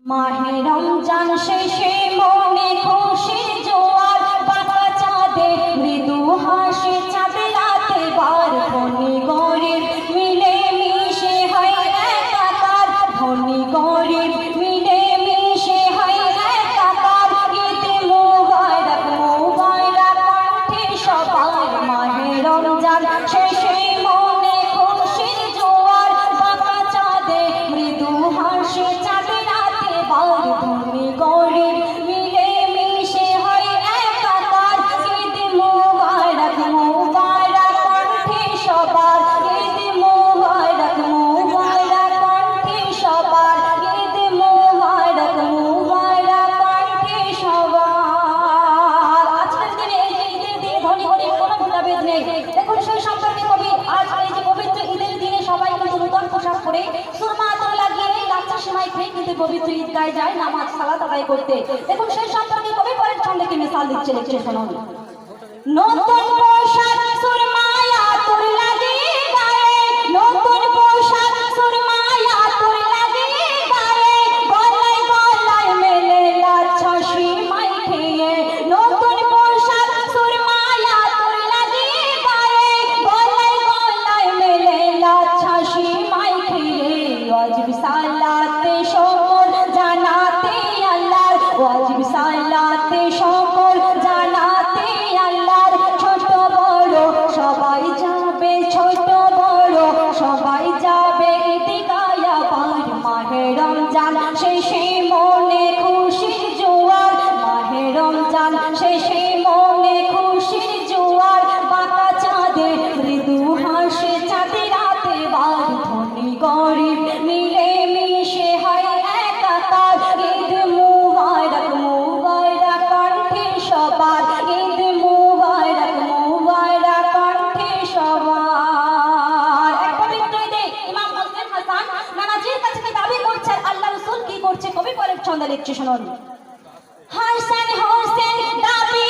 মাহে রমজান শেষে মনে খুশির জোয়ার, বাঁকা চাঁদে মৃদু হাসি, চাঁদ রাতে বার, ধনী গরিব মিলে মিশে হয় একাকার, ধনী গরিব মিলে মিশে হয় একাকার। ঈদ মুবারক মুবারক কণ্ঠে সবার, মাহে রমজান শেষে মনে খুশির জোয়ার, বাঁকা চাঁদে মৃদু হাসি, চাঁদ ধনী গরিব মিলে মিশে হয় একাকার। ঈদ মুবারক মুবারক কণ্ঠে সবার, ঈদ মুবারক মুবারক কণ্ঠে সবার, ঈদ মুবারক মুবারক কণ্ঠে সবার। আজকের দিনে এই যে ঈদের দিনে ধনী গরিব কোনো ভেদাভেদ নেই। দেখুন সেই সম্পর্কে কবি আজ এই যে পবিত্র ঈদের দিনে সবাই কিন্তু নূতন পোশাক পরে সুরমা আতর লাগিয়ে লাচ্ছা সেমাই খেয়ে কিন্তু পবিত্র ঈদগাহে যায় নামাজ সালাত আদায় করতে। দেখুন সেই সম্পর্কে কবি পরের ছন্দে কি মিসাল দিচ্ছে, লিখছে শুনুন। নতুন পোশাক সুরমা আতর লাগিয়ে গায়ে, নতুন পোশাক সুরমা আতর লাগিয়ে গায়ে, গলায় গলায় মেলে লাচ্ছা সেমাই খেয়ে। নতুন পোশাক সুরমা আতর লাগিয়ে গায়ে, গলায় গলায় মেলে লাচ্ছা সেমাই খেয়ে। ওয়াজিব সালাতে শুকর জানাতে আল্লাহর, ওয়াজিব সালাতে শুকর জানাতে আল্লাহর। ছোট বড় সবাই যাবে, ছোট বড় সবাই যাবে ঈদগাহে আবার। মাহে রমজান শেষে মনে খুশির জোয়ার, মাহে রমজান শেষে মনে খুশির জোয়ার, বাঁকা চাঁদে মৃদু হাসে, চাঁদ রাতে বার, ধনী গরিব মিলে মিশে হয় একাকার। ঈদ মুবারক মুবারক কণ্ঠে সবার, ঈদ মুবারক মুবারক কণ্ঠে সবার। এক পবিত্র ঈদে ইমাম মুসলিম হাসান নানাজির কাছে দাবি করছেন, আল্লাহ রাসূল কি করছে কবি পরের ছন্দে লিখছে শুনুন। হাসান হোসেন দাবি